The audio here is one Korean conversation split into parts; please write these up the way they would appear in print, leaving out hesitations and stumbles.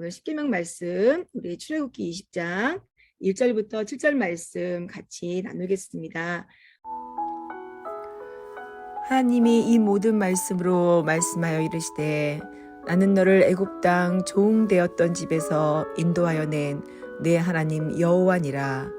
오늘 십계명 말씀 우리 출애굽기 20장 1절부터 7절 말씀 같이 나누겠습니다. 하나님이 이 모든 말씀으로 말씀하여 이르시되 나는 너를 애굽 땅 종되었던 집에서 인도하여 낸 내 하나님 여호와니라.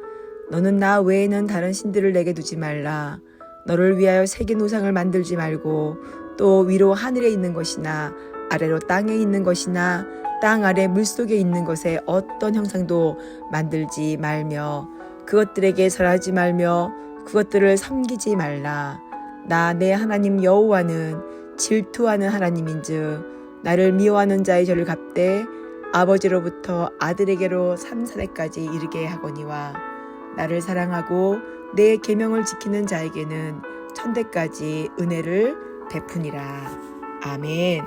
너는 나 외에는 다른 신들을 내게 두지 말라. 너를 위하여 새긴 우상을 만들지 말고 또 위로 하늘에 있는 것이나 아래로 땅에 있는 것이나 땅 아래 물속에 있는 것에 어떤 형상도 만들지 말며 그것들에게 절하지 말며 그것들을 섬기지 말라. 나 내 하나님 여호와는 질투하는 하나님인즉 나를 미워하는 자의 죄를 갚되 아버지로부터 아들에게로 3세대까지 이르게 하거니와 나를 사랑하고 내 계명을 지키는 자에게는 천대까지 은혜를 베푸니라. 아멘.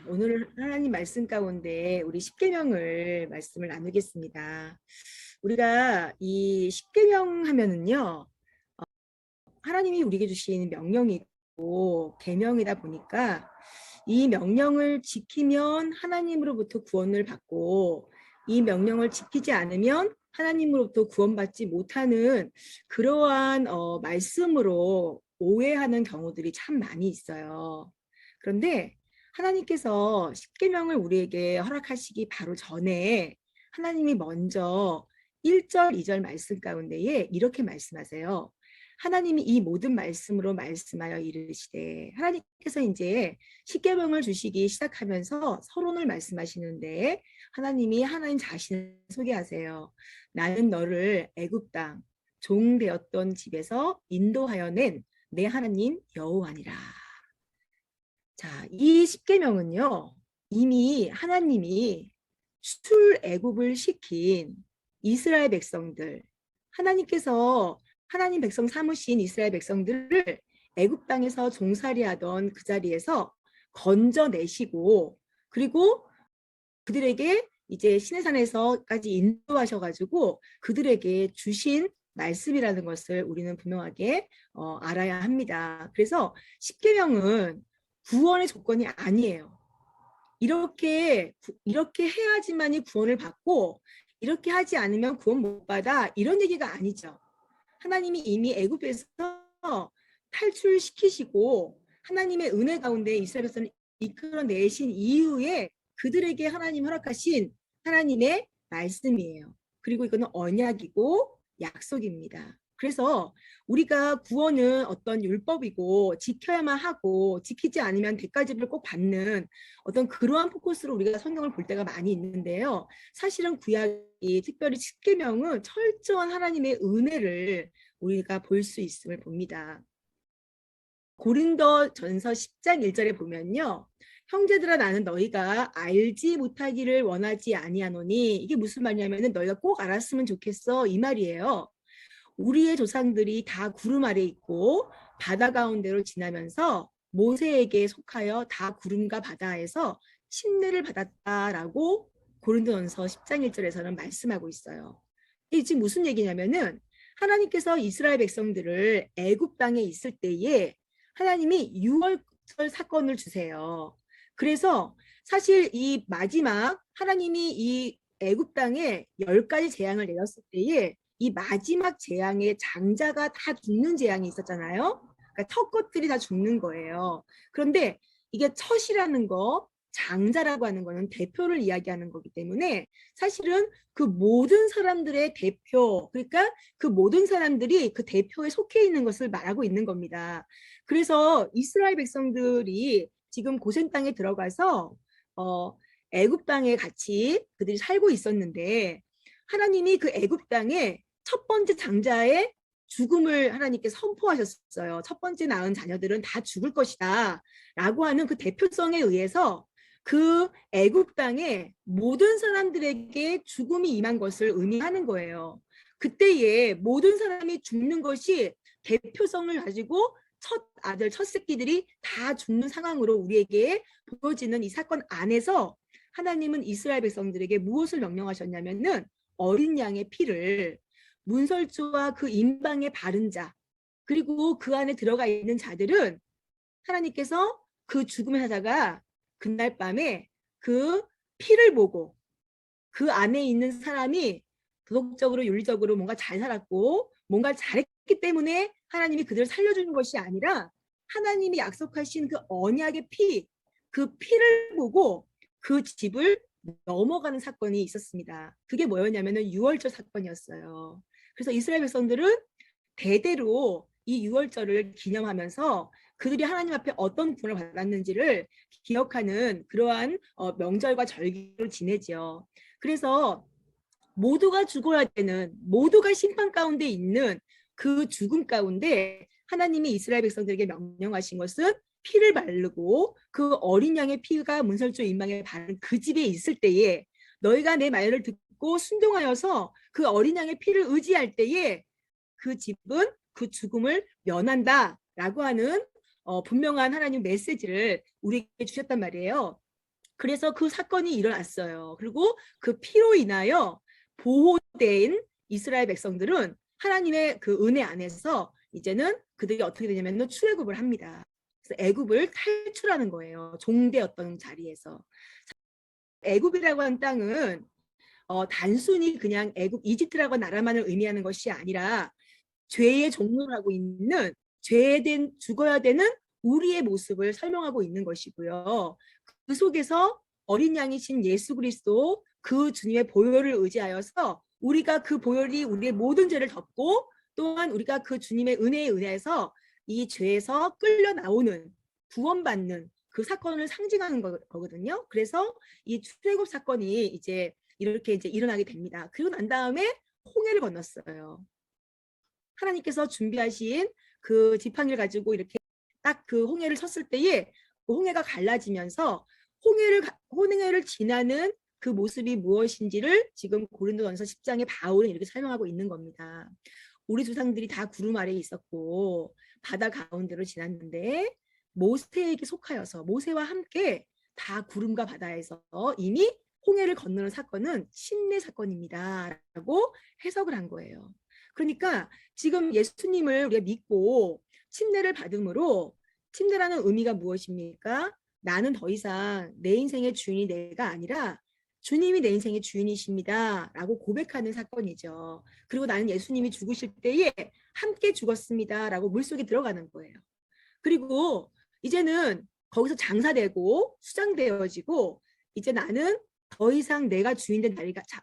오늘 하나님 말씀 가운데 우리 십계명을 말씀을 나누겠습니다. 우리가 이 십계명 하면은요, 하나님이 우리에게 주신 명령이고 계명이다 보니까 이 명령을 지키면 하나님으로부터 구원을 받고 이 명령을 지키지 않으면 하나님으로부터 구원받지 못하는 그러한 말씀으로 오해하는 경우들이 참 많이 있어요. 그런데 하나님께서 십계명을 우리에게 허락하시기 바로 전에 하나님이 먼저 1절, 2절 말씀 가운데에 이렇게 말씀하세요. 하나님이 이 모든 말씀으로 말씀하여 이르시되, 하나님께서 이제 십계명을 주시기 시작하면서 서론을 말씀하시는데 하나님이 하나님 자신을 소개하세요. 나는 너를 애굽 땅 종 되었던 집에서 인도하여 낸 내 하나님 여호와니라. 자, 이 십계명은요, 이미 하나님이 출애굽을 시킨 이스라엘 백성들, 하나님께서 하나님 백성 삼으신 이스라엘 백성들을 애굽 땅에서 종살이하던 그 자리에서 건져내시고, 그리고 그들에게 이제 시내산에서까지 인도하셔가지고 그들에게 주신 말씀이라는 것을 우리는 분명하게 알아야 합니다. 그래서 십계명은 구원의 조건이 아니에요. 이렇게 해야지만이 구원을 받고 이렇게 하지 않으면 구원 못 받아, 이런 얘기가 아니죠. 하나님이 이미 애굽에서 탈출시키시고 하나님의 은혜 가운데 이스라엘 백성을 이끌어내신 이후에 그들에게 하나님 허락하신 하나님의 말씀이에요. 그리고 이거는 언약이고 약속입니다. 그래서 우리가 구원은 어떤 율법이고 지켜야만 하고 지키지 않으면 대가집을 꼭 받는 어떤 그러한 포커스로 우리가 성경을 볼 때가 많이 있는데요. 사실은 구약이 특별히 십계명은 철저한 하나님의 은혜를 우리가 볼 수 있음을 봅니다. 고린도전서 10장 1절에 보면요. 형제들아 나는 너희가 알지 못하기를 원하지 아니하노니, 이게 무슨 말이냐면은 너희가 꼭 알았으면 좋겠어, 이 말이에요. 우리의 조상들이 다 구름 아래 있고 바다 가운데로 지나면서 모세에게 속하여 다 구름과 바다에서 침례를 받았다라고 고린도전서 10장 1절에서는 말씀하고 있어요. 이게 지금 무슨 얘기냐면은 하나님께서 이스라엘 백성들을 애굽 땅에 있을 때에 하나님이 유월절 사건을 주세요. 그래서 사실 이 마지막 하나님이 이 애굽 땅에 10가지 재앙을 내렸을 때에 이 마지막 재앙의 장자가 다 죽는 재앙이 있었잖아요. 그러니까 첫 것들이 다 죽는 거예요. 그런데 이게 첫이라는 거, 장자라고 하는 거는 대표를 이야기하는 거기 때문에 사실은 그 모든 사람들의 대표, 그러니까 그 모든 사람들이 그 대표에 속해 있는 것을 말하고 있는 겁니다. 그래서 이스라엘 백성들이 지금 고센 땅에 들어가서 애굽 땅에 같이 그들이 살고 있었는데 하나님이 그 애굽 땅에 첫 번째 장자의 죽음을 하나님께 선포하셨어요. 첫 번째 낳은 자녀들은 다 죽을 것이다 라고 하는 그 대표성에 의해서 그 애굽 땅에 모든 사람들에게 죽음이 임한 것을 의미하는 거예요. 그때에 모든 사람이 죽는 것이 대표성을 가지고 첫 아들, 첫 새끼들이 다 죽는 상황으로 우리에게 보여지는 이 사건 안에서 하나님은 이스라엘 백성들에게 무엇을 명령하셨냐면은 어린 양의 피를 문설주와 그 임방에 바른 자, 그리고 그 안에 들어가 있는 자들은 하나님께서 그 죽음의 사자가 그날 밤에 그 피를 보고 그 안에 있는 사람이 도덕적으로 윤리적으로 뭔가 잘 살았고 뭔가 잘했기 때문에 하나님이 그들을 살려주는 것이 아니라 하나님이 약속하신 그 언약의 피, 그 피를 보고 그 집을 넘어가는 사건이 있었습니다. 그게 뭐였냐면은 유월절 사건이었어요. 그래서 이스라엘 백성들은 대대로 이 유월절을 기념하면서 그들이 하나님 앞에 어떤 구원을 받았는지를 기억하는 그러한 명절과 절기를 지내죠. 그래서 모두가 죽어야 되는, 모두가 심판 가운데 있는 그 죽음 가운데 하나님이 이스라엘 백성들에게 명령하신 것은 피를 바르고 그 어린 양의 피가 문설주 인방에 바른 그 집에 있을 때에 너희가 내 말을 듣고 순종하여서 그 어린 양의 피를 의지할 때에 그 집은 그 죽음을 면한다라고 하는 분명한 하나님 메시지를 우리에게 주셨단 말이에요. 그래서 그 사건이 일어났어요. 그리고 그 피로 인하여 보호된 이스라엘 백성들은 하나님의 그 은혜 안에서 이제는 그들이 어떻게 되냐면 출애굽을 합니다. 그래서 애굽을 탈출하는 거예요. 종되었던 자리에서. 애굽이라고 하는 땅은 단순히 그냥 애굽 이집트라고 나라만을 의미하는 것이 아니라 죄의 종로를 하고 있는 죄된 죽어야 되는 우리의 모습을 설명하고 있는 것이고요. 그 속에서 어린 양이신 예수 그리스도 그 주님의 보혈을 의지하여서 우리가 그 보혈이 우리의 모든 죄를 덮고 또한 우리가 그 주님의 은혜에 의해서 이 죄에서 끌려 나오는 구원받는 그 사건을 상징하는 거거든요. 그래서 이 출애굽 사건이 이제 이렇게 이제 일어나게 됩니다. 그리고 난 다음에 홍해를 건넜어요. 하나님께서 준비하신 그 지팡이를 가지고 이렇게 딱 그 홍해를 쳤을 때에 그 홍해가 갈라지면서 홍해를 지나는 그 모습이 무엇인지를 지금 고린도전서 10장에 바울은 이렇게 설명하고 있는 겁니다. 우리 조상들이 다 구름 아래에 있었고 바다 가운데로 지났는데 모세에게 속하여서 모세와 함께 다 구름과 바다에서 이미 홍해를 건너는 사건은 침례 사건입니다. 라고 해석을 한 거예요. 그러니까 지금 예수님을 우리가 믿고 침례를 받음으로 침례라는 의미가 무엇입니까? 나는 더 이상 내 인생의 주인이 내가 아니라 주님이 내 인생의 주인이십니다. 라고 고백하는 사건이죠. 그리고 나는 예수님이 죽으실 때에 함께 죽었습니다. 라고 물속에 들어가는 거예요. 그리고 이제는 거기서 장사되고 수장되어지고 이제 나는 더 이상 내가 주인된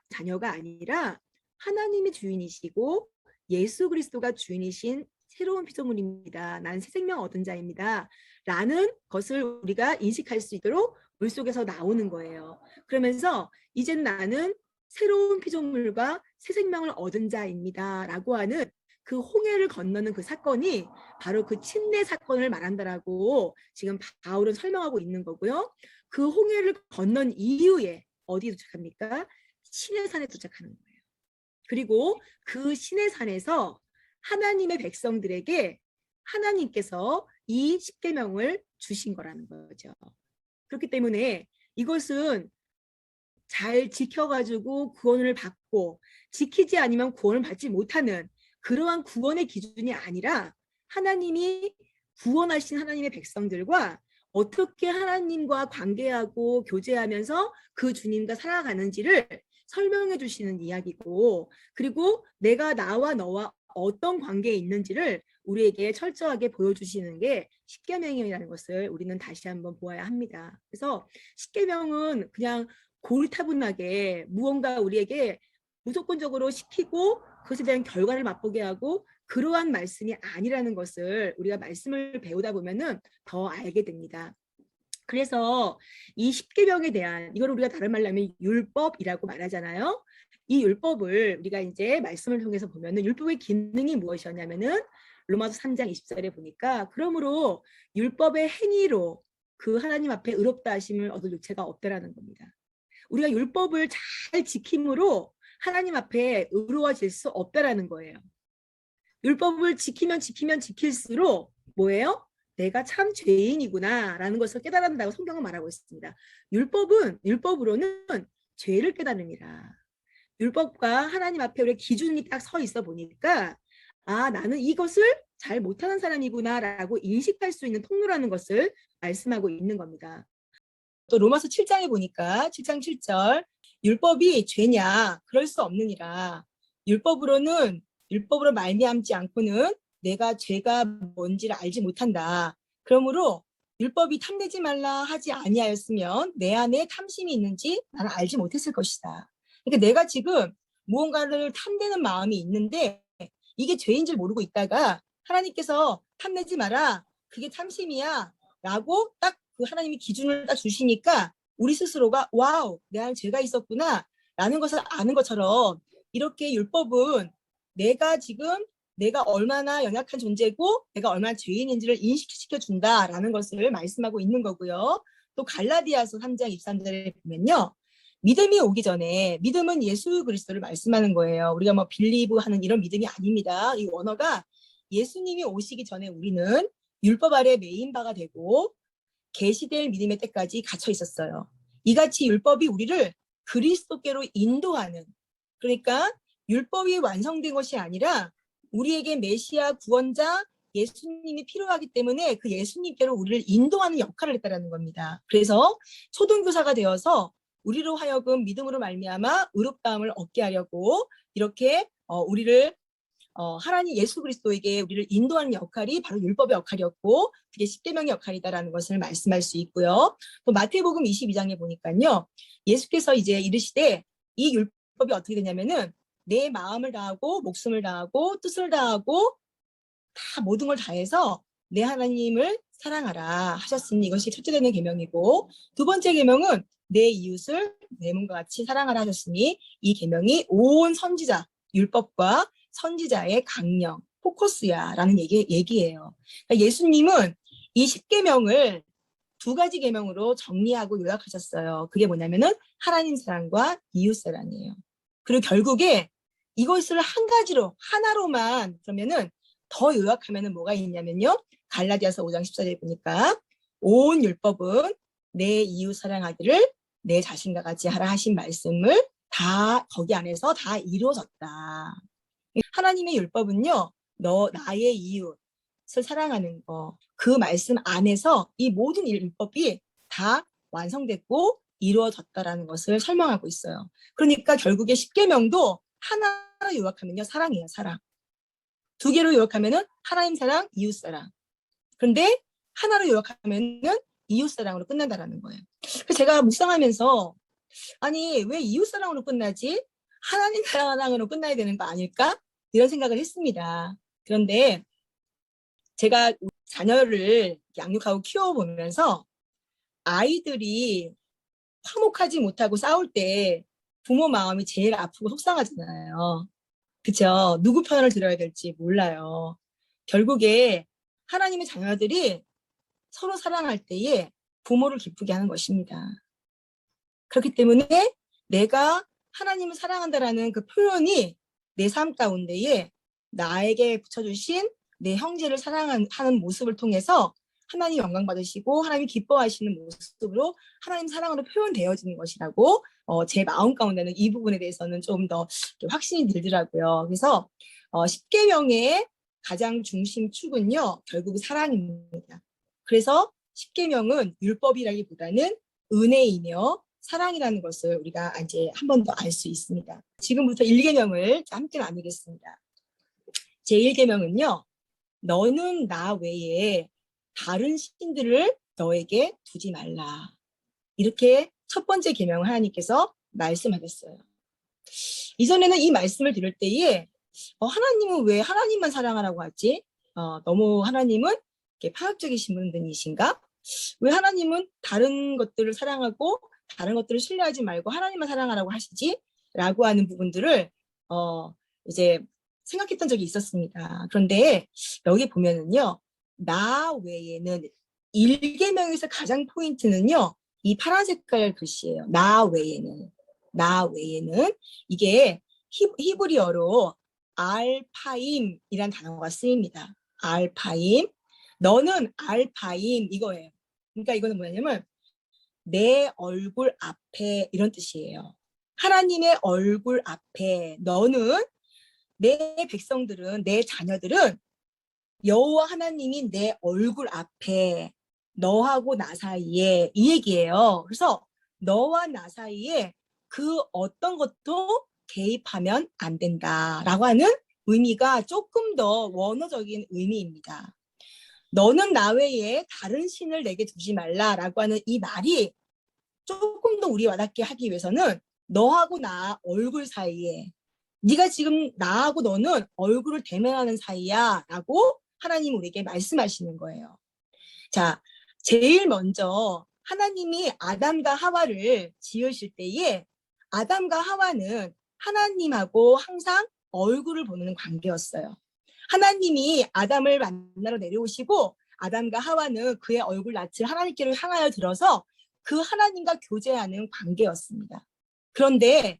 자녀가 아니라 하나님이 주인이시고 예수 그리스도가 주인이신 새로운 피조물입니다. 나는 새 생명 얻은 자입니다. 라는 것을 우리가 인식할 수 있도록 물속에서 나오는 거예요. 그러면서 이젠 나는 새로운 피조물과 새 생명을 얻은 자입니다. 라고 하는 그 홍해를 건너는 그 사건이 바로 그 침례 사건을 말한다라고 지금 바울은 설명하고 있는 거고요. 그 홍해를 건넌 이후에 어디에 도착합니까? 시내산에 도착하는 거예요. 그리고 그 시내산에서 하나님의 백성들에게 하나님께서 이 십계명을 주신 거라는 거죠. 그렇기 때문에 이것은 잘 지켜가지고 구원을 받고 지키지 않으면 구원을 받지 못하는 그러한 구원의 기준이 아니라 하나님이 구원하신 하나님의 백성들과 어떻게 하나님과 관계하고 교제하면서 그 주님과 살아가는지를 설명해 주시는 이야기고 그리고 내가 나와 너와 어떤 관계에 있는지를 우리에게 철저하게 보여주시는 게 십계명이라는 것을 우리는 다시 한번 보아야 합니다. 그래서 십계명은 그냥 고리타분하게 무언가 우리에게 무조건적으로 시키고 그것에 대한 결과를 맛보게 하고 그러한 말씀이 아니라는 것을 우리가 말씀을 배우다 보면은 더 알게 됩니다. 그래서 이 십계명에 대한 이걸 우리가 다른 말로 하면 율법이라고 말하잖아요. 이 율법을 우리가 이제 말씀을 통해서 보면은 율법의 기능이 무엇이었냐면은 로마서 3장 20절에 보니까 그러므로 율법의 행위로 그 하나님 앞에 의롭다 하심을 얻을 육체가 없다라는 겁니다. 우리가 율법을 잘 지킴으로 하나님 앞에 의로워질 수 없다라는 거예요. 율법을 지키면 지킬수록 뭐예요? 내가 참 죄인이구나 라는 것을 깨달는다고 성경은 말하고 있습니다. 율법으로는 죄를 깨달음이라. 율법과 하나님 앞에 우리 기준이 딱 서 있어 보니까 아 나는 이것을 잘 못하는 사람이구나 라고 인식할 수 있는 통로라는 것을 말씀하고 있는 겁니다. 또 로마서 7장에 보니까 7장 7절 율법이 죄냐? 그럴 수 없느니라. 율법으로 말미암지 않고는 내가 죄가 뭔지를 알지 못한다. 그러므로 율법이 탐내지 말라 하지 아니하였으면 내 안에 탐심이 있는지 나는 알지 못했을 것이다. 그러니까 내가 지금 무언가를 탐내는 마음이 있는데 이게 죄인 줄 모르고 있다가 하나님께서 탐내지 마라. 그게 탐심이야. 라고 딱 그 하나님이 기준을 딱 주시니까 우리 스스로가 와우, 내 안에 죄가 있었구나. 라는 것을 아는 것처럼 이렇게 율법은 내가 얼마나 연약한 존재고 내가 얼마나 죄인인지를 인식시켜 준다라는 것을 말씀하고 있는 거고요. 또 갈라디아서 3장 23절에 보면요. 믿음이 오기 전에 믿음은 예수 그리스도를 말씀하는 거예요. 우리가 뭐 빌리브 하는 이런 믿음이 아닙니다. 이 원어가 예수님이 오시기 전에 우리는 율법 아래 매인 바가 되고 계시될 믿음의 때까지 갇혀 있었어요. 이같이 율법이 우리를 그리스도께로 인도하는, 그러니까 율법이 완성된 것이 아니라 우리에게 메시아 구원자 예수님이 필요하기 때문에 그 예수님께로 우리를 인도하는 역할을 했다는 겁니다. 그래서 초등교사가 되어서 우리로 하여금 믿음으로 말미암아 의롭다함을 얻게 하려고 이렇게 우리를 하나님 예수 그리스도에게 우리를 인도하는 역할이 바로 율법의 역할이었고 그게 십계명의 역할이다라는 것을 말씀할 수 있고요. 또 마태복음 22장에 보니까요. 예수께서 이제 이르시되 이 율법이 어떻게 되냐면은 내 마음을 다하고 목숨을 다하고 뜻을 다하고 다 모든 걸 다해서 내 하나님을 사랑하라 하셨으니 이것이 첫째 되는 계명이고 두 번째 계명은 내 이웃을 내 몸과 같이 사랑하라 하셨으니 이 계명이 온 선지자 율법과 선지자의 강령, 포커스야라는 얘기예요. 그러니까 예수님은 이 10계명을 두 가지 계명으로 정리하고 요약하셨어요. 그게 뭐냐면은 하나님 사랑과 이웃 사랑이에요. 그리고 결국에 이것을 한 가지로 하나로만 그러면은 더 요약하면은 뭐가 있냐면요. 갈라디아서 5장 14절에 보니까 온 율법은 내 이웃 사랑하기를 내 자신과 같이 하라 하신 말씀을 다 거기 안에서 다 이루어졌다. 하나님의 율법은요. 나의 이웃을 사랑하는 거. 그 말씀 안에서 이 모든 율법이 다 완성됐고 이루어졌다라는 것을 설명하고 있어요. 그러니까 결국에 십계명도 하나로 요약하면요. 사랑이에요. 사랑. 두 개로 요약하면은 하나님 사랑, 이웃 사랑. 그런데 하나로 요약하면은 이웃 사랑으로 끝난다라는 거예요. 그래서 제가 묵상하면서 아니 왜 이웃 사랑으로 끝나지? 하나님 사랑으로 끝나야 되는 거 아닐까? 이런 생각을 했습니다. 그런데 제가 자녀를 양육하고 키워보면서 아이들이 화목하지 못하고 싸울 때 부모 마음이 제일 아프고 속상하잖아요. 그렇죠? 누구 편을 들어야 될지 몰라요. 결국에 하나님의 자녀들이 서로 사랑할 때에 부모를 기쁘게 하는 것입니다. 그렇기 때문에 내가 하나님을 사랑한다라는 그 표현이 내 삶 가운데에 나에게 붙여주신 내 형제를 사랑하는 모습을 통해서 하나님 영광 받으시고 하나님 기뻐하시는 모습으로 하나님 사랑으로 표현되어지는 것이라고 제 마음 가운데는 이 부분에 대해서는 좀 더 확신이 들더라고요. 그래서 10계명의 가장 중심 축은요. 결국 사랑입니다. 그래서 10계명은 율법이라기보다는 은혜이며 사랑이라는 것을 우리가 이제 한 번 더 알 수 있습니다. 지금부터 1계명을 함께 나누겠습니다. 제1계명은요. 너는 나 외에 다른 신들을 너에게 두지 말라. 이렇게 첫 번째 계명을 하나님께서 말씀하셨어요. 이전에는 이 말씀을 들을 때에 하나님은 왜 하나님만 사랑하라고 하지? 너무 하나님은 이렇게 파격적이신 분이신가? 왜 하나님은 다른 것들을 사랑하고 다른 것들을 신뢰하지 말고 하나님만 사랑하라고 하시지? 라고 하는 부분들을 이제 생각했던 적이 있었습니다. 그런데 여기 보면은요. 나 외에는 1계명에서 가장 포인트는요. 이 파란 색깔 글씨예요. 나 외에는 이게 히브리어로 알파임이란 단어가 쓰입니다. 알파임. 너는 알파임 이거예요. 그러니까 이거는 뭐냐면 내 얼굴 앞에 이런 뜻이에요. 하나님의 얼굴 앞에 너는 내 백성들은 내 자녀들은 여호와 하나님이 내 얼굴 앞에 너하고 나 사이에 이 얘기예요. 그래서 너와 나 사이에 그 어떤 것도 개입하면 안 된다라고 하는 의미가 조금 더 원어적인 의미입니다. 너는 나 외에 다른 신을 내게 두지 말라라고 하는 이 말이 조금 더 우리 와닿게 하기 위해서는 너하고 나 얼굴 사이에 네가 지금 나하고 너는 얼굴을 대면하는 사이야 라고 하나님 우리에게 말씀하시는 거예요. 자, 제일 먼저 하나님이 아담과 하와를 지으실 때에 아담과 하와는 하나님하고 항상 얼굴을 보는 관계였어요. 하나님이 아담을 만나러 내려오시고 아담과 하와는 그의 얼굴 낯을 하나님께로 향하여 들어서 그 하나님과 교제하는 관계였습니다. 그런데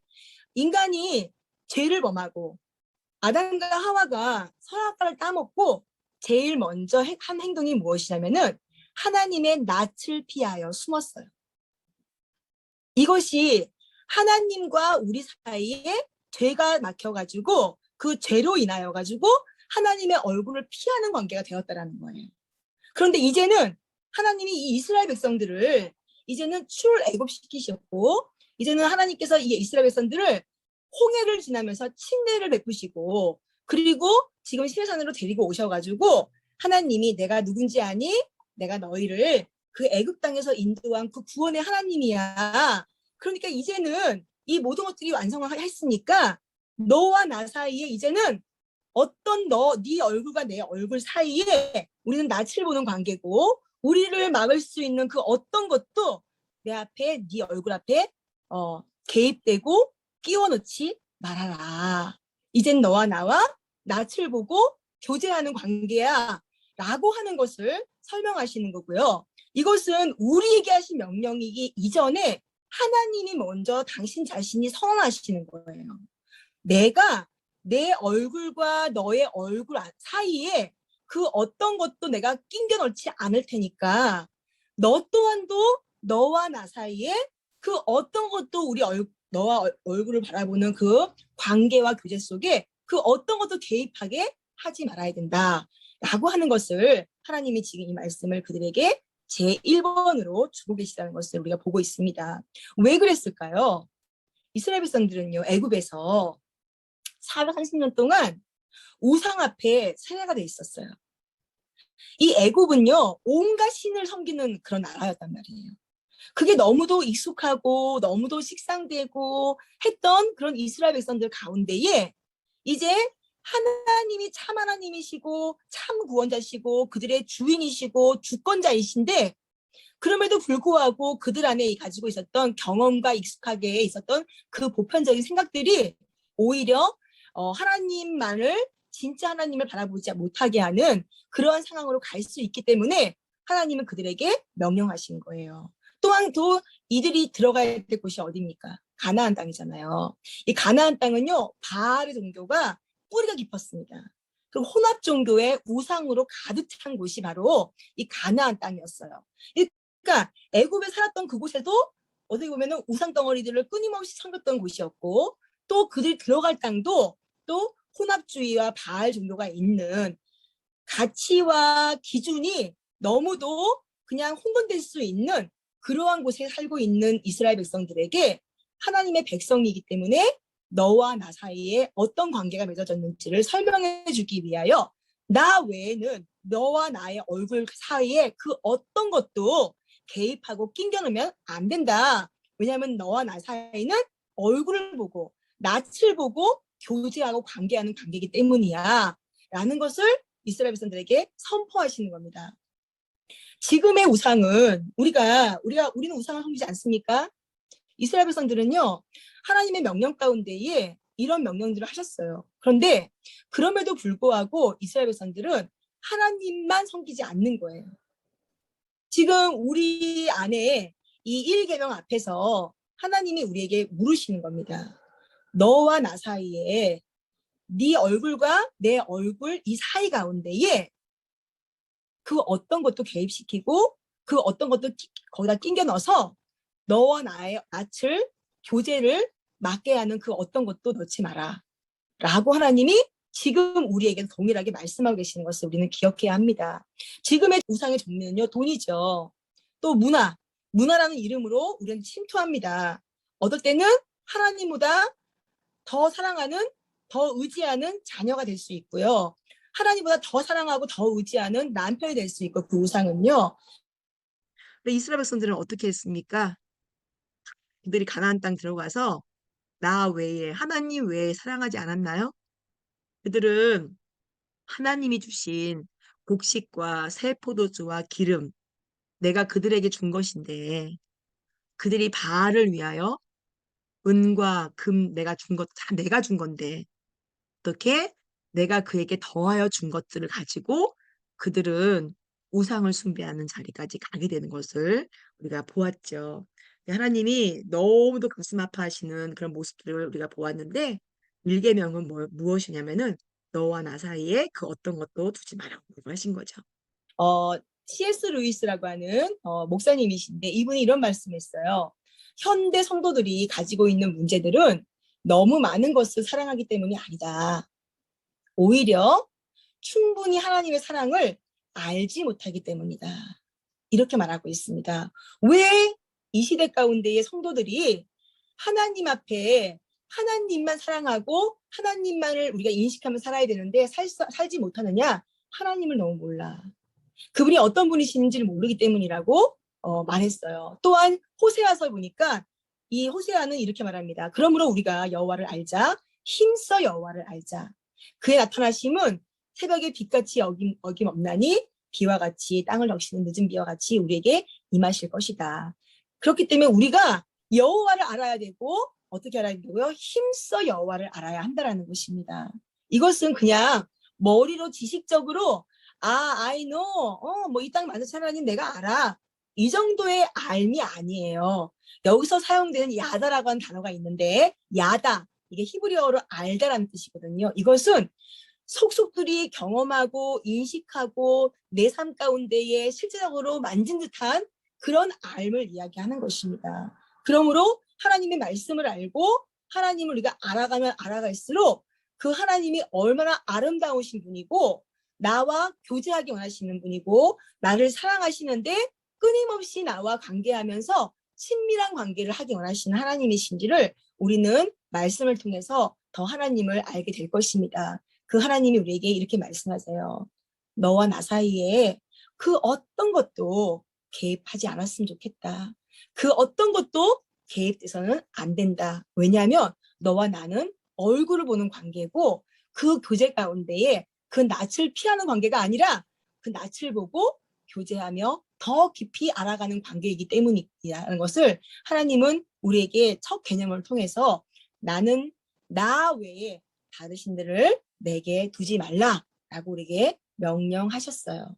인간이 죄를 범하고 아담과 하와가 선악과를 따먹고 제일 먼저 한 행동이 무엇이냐면은 하나님의 낯을 피하여 숨었어요. 이것이 하나님과 우리 사이에 죄가 막혀가지고 그 죄로 인하여 가지고 하나님의 얼굴을 피하는 관계가 되었다라는 거예요. 그런데 이제는 하나님이 이 이스라엘 백성들을 이제는 출애굽시키셨고 이제는 하나님께서 이 이스라엘 백성들을 홍해를 지나면서 침례를 베푸시고 그리고 지금 시내산으로 데리고 오셔가지고 하나님이 내가 누군지 아니? 내가 너희를 그 애굽 땅에서 인도한 그 구원의 하나님이야. 그러니까 이제는 이 모든 것들이 완성을 했으니까 너와 나 사이에 이제는 어떤 네 얼굴과 내 얼굴 사이에 우리는 낯을 보는 관계고 우리를 막을 수 있는 그 어떤 것도 내 앞에 네 얼굴 앞에 개입되고 끼워 넣지 말아라. 이젠 너와 나와 낯을 보고 교제하는 관계야 라고 하는 것을 설명하시는 거고요. 이것은 우리에게 하신 명령이기 이전에 하나님이 먼저 당신 자신이 선언하시는 거예요. 내가 내 얼굴과 너의 얼굴 사이에 그 어떤 것도 내가 낑겨 넣지 않을 테니까 너 또한도 너와 나 사이에 그 어떤 것도 우리 너와 얼굴을 바라보는 그 관계와 교제 속에 그 어떤 것도 개입하게 하지 말아야 된다라고 하는 것을 하나님이 지금 이 말씀을 그들에게 제1번으로 주고 계시다는 것을 우리가 보고 있습니다. 왜 그랬을까요? 이스라엘 백성들은요, 애굽에서 430년 동안 우상 앞에 세례가 돼 있었어요. 이 애굽은요, 온갖 신을 섬기는 그런 나라였단 말이에요. 그게 너무도 익숙하고 너무도 식상되고 했던 그런 이스라엘 백성들 가운데에 이제 하나님이 참 하나님이시고 참 구원자시고 그들의 주인이시고 주권자이신데 그럼에도 불구하고 그들 안에 가지고 있었던 경험과 익숙하게 있었던 그 보편적인 생각들이 오히려 하나님만을 진짜 하나님을 바라보지 못하게 하는 그러한 상황으로 갈 수 있기 때문에 하나님은 그들에게 명령하신 거예요. 또한 또 이들이 들어가야 될 곳이 어디입니까? 가나안 땅이잖아요. 이 가나안 땅은요, 바알의 종교가 뿌리가 깊었습니다. 그 혼합 종교의 우상으로 가득 찬 곳이 바로 이 가나안 땅이었어요. 그러니까 애굽에 살았던 그곳에도 어떻게 보면은 우상 덩어리들을 끊임없이 섬겼던 곳이었고 또 그들 들어갈 땅도 또 혼합주의와 바알 종교가 있는 가치와 기준이 너무도 그냥 혼돈될 수 있는 그러한 곳에 살고 있는 이스라엘 백성들에게 하나님의 백성이기 때문에 너와 나 사이에 어떤 관계가 맺어졌는지를 설명해 주기 위하여 나 외에는 너와 나의 얼굴 사이에 그 어떤 것도 개입하고 낑겨 넣으면 안 된다. 왜냐하면 너와 나 사이는 얼굴을 보고 낯을 보고 교제하고 관계하는 관계이기 때문이야. 라는 것을 이스라엘 백성들에게 선포하시는 겁니다. 지금의 우상은 우리는 우상을 섬기지 않습니까? 이스라엘 백성들은요, 하나님의 명령 가운데에 이런 명령들을 하셨어요. 그런데 그럼에도 불구하고 이스라엘 백성들은 하나님만 섬기지 않는 거예요. 지금 우리 안에 이 1계명 앞에서 하나님이 우리에게 물으시는 겁니다. 너와 나 사이에 네 얼굴과 내 얼굴 이 사이 가운데에 그 어떤 것도 개입시키고 그 어떤 것도 거기다 낑겨 넣어서 너와 나의 낯을 교제를 막게 하는 그 어떤 것도 넣지 마라 라고 하나님이 지금 우리에게 동일하게 말씀하고 계시는 것을 우리는 기억해야 합니다. 지금의 우상의 종류는요, 돈이죠. 또 문화라는 이름으로 우리는 침투합니다. 어떨 때는 하나님보다 더 사랑하는, 더 의지하는 자녀가 될 수 있고요. 하나님보다 더 사랑하고 더 의지하는 남편이 될 수 있고, 그 우상은요. 이스라엘 백성들은 어떻게 했습니까? 그들이 가나안 땅 들어가서 나 외에, 하나님 외에 사랑하지 않았나요? 그들은 하나님이 주신 곡식과 새 포도주와 기름, 내가 그들에게 준 것인데, 그들이 바알을 위하여 은과 금 내가 준 것 다 내가 준 건데, 어떻게 내가 그에게 더하여 준 것들을 가지고 그들은 우상을 숭배하는 자리까지 가게 되는 것을 우리가 보았죠. 하나님이 너무도 가슴 아파하시는 그런 모습들을 우리가 보았는데, 일계명은 무엇이냐면은 너와 나 사이에 그 어떤 것도 두지 말라고 하신 거죠. C.S. 루이스라고 하는 목사님이신데, 이분이 이런 말씀했어요. 현대 성도들이 가지고 있는 문제들은 너무 많은 것을 사랑하기 때문이 아니다. 오히려 충분히 하나님의 사랑을 알지 못하기 때문이다. 이렇게 말하고 있습니다. 왜 이 시대 가운데의 성도들이 하나님 앞에 하나님만 사랑하고 하나님만을 우리가 인식하며 살아야 되는데 살지 못하느냐? 하나님을 너무 몰라. 그분이 어떤 분이신지를 모르기 때문이라고 말했어요. 또한 호세아서 보니까 이 호세아는 이렇게 말합니다. 그러므로 우리가 여호와를 알자. 힘써 여호와를 알자. 그의 나타나심은 새벽의 빛같이 어김없나니 비와 같이 땅을 적시는 늦은 비와 같이 우리에게 임하실 것이다. 그렇기 때문에 우리가 여호와를 알아야 되고 어떻게 알아야 되고요? 힘써 여호와를 알아야 한다라는 것입니다. 이것은 그냥 머리로 지식적으로 I know. 뭐 이 땅 만드신 하나님 내가 알아. 이 정도의 알미 아니에요. 여기서 사용되는 야다라고 하는 단어가 있는데, 야다. 이게 히브리어로 알다라는 뜻이거든요. 이것은 속속들이 경험하고 인식하고 내 삶 가운데에 실제적으로 만진 듯한 그런 알을 이야기하는 것입니다. 그러므로 하나님의 말씀을 알고 하나님을 우리가 알아가면 알아갈수록 그 하나님이 얼마나 아름다우신 분이고 나와 교제하기 원하시는 분이고 나를 사랑하시는데 끊임없이 나와 관계하면서 친밀한 관계를 하기 원하시는 하나님이신지를 우리는 말씀을 통해서 더 하나님을 알게 될 것입니다. 그 하나님이 우리에게 이렇게 말씀하세요. 너와 나 사이에 그 어떤 것도 개입하지 않았으면 좋겠다. 그 어떤 것도 개입돼서는 안 된다. 왜냐하면 너와 나는 얼굴을 보는 관계고 그 교제 가운데에 그 낯을 피하는 관계가 아니라 그 낯을 보고 교제하며 더 깊이 알아가는 관계이기 때문이라는 것을 하나님은 우리에게 첫 개념을 통해서 나는 나 외에 다르신들을 내게 두지 말라라고 우리에게 명령하셨어요.